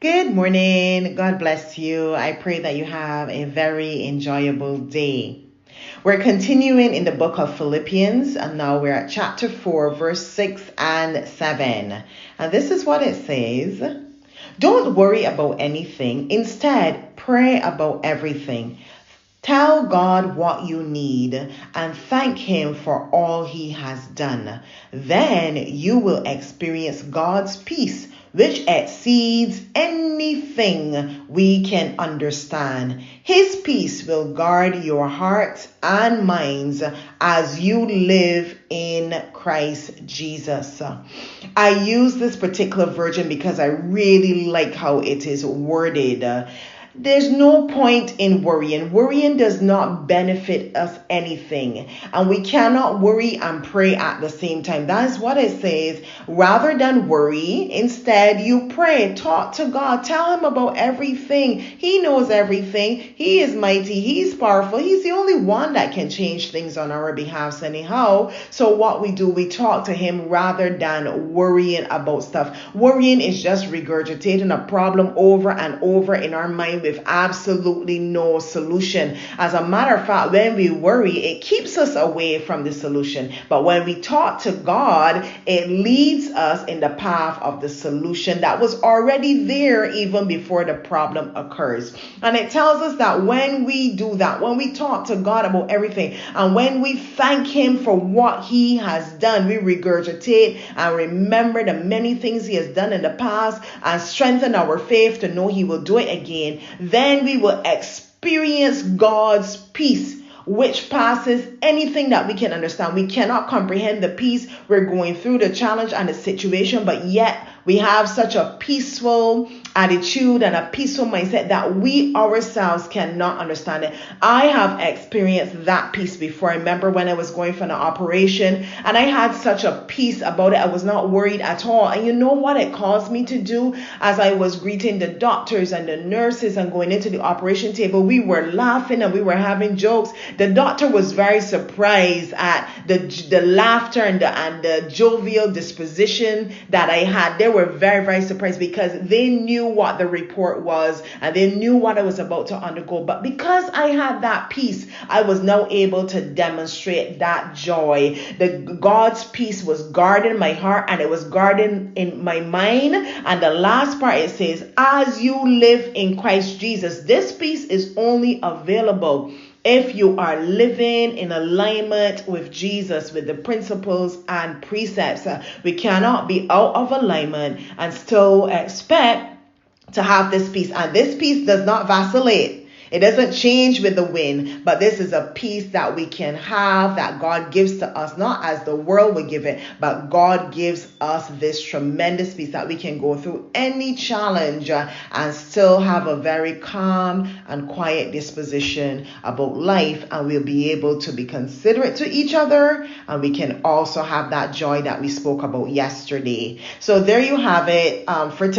Good morning. God bless you. I pray that you have a very enjoyable day. We're continuing in the book of Philippians, and now we're at chapter 4, verse 6 and 7. And this is what it says. Don't worry about anything. Instead, pray about everything. Tell God what you need and thank Him for all He has done. Then you will experience God's peace, which exceeds anything we can understand. His peace will guard your hearts and minds as you live in Christ Jesus. I use this particular version because I really like how it is worded. There's no point in worrying. Worrying does not benefit us anything. And we cannot worry and pray at the same time. That is what it says. Rather than worry, instead you pray. Talk to God. Tell Him about everything. He knows everything. He is mighty. He's powerful. He's the only one that can change things on our behalf anyhow. So what we do, we talk to Him rather than worrying about stuff. Worrying is just regurgitating a problem over and over in our mind with absolutely no solution. As a matter of fact, when we worry, it keeps us away from the solution. But when we talk to God, it leads us in the path of the solution that was already there even before the problem occurs. And it tells us that when we do that, when we talk to God about everything, and when we thank Him for what He has done, we regurgitate and remember the many things He has done in the past and strengthen our faith to know He will do it again. Then we will experience God's peace, which passes anything that we can understand. We cannot comprehend the peace. We're going through the challenge and the situation, but yet we have such a peaceful attitude and a peaceful mindset that we ourselves cannot understand it. I have experienced that peace before. I remember when I was going for an operation and I had such a peace about it. I was not worried at all. And you know what it caused me to do? As I was greeting the doctors and the nurses and going into the operation table, we were laughing and we were having jokes. The doctor was very surprised at the laughter and the jovial disposition that I had. They were very, very surprised because they knew what the report was and they knew what I was about to undergo. But because I had that peace, I was now able to demonstrate that joy. God's peace was guarding my heart and it was guarding in my mind. And the last part, it says, as you live in Christ Jesus, this peace is only available if you are living in alignment with Jesus, with the principles and precepts. We cannot be out of alignment and still expect to have this peace. And this peace does not vacillate. It doesn't change with the wind, but this is a peace that we can have, that God gives to us, not as the world would give it, but God gives us this tremendous peace that we can go through any challenge and still have a very calm and quiet disposition about life, and we'll be able to be considerate to each other, and we can also have that joy that we spoke about yesterday. So there you have it for today.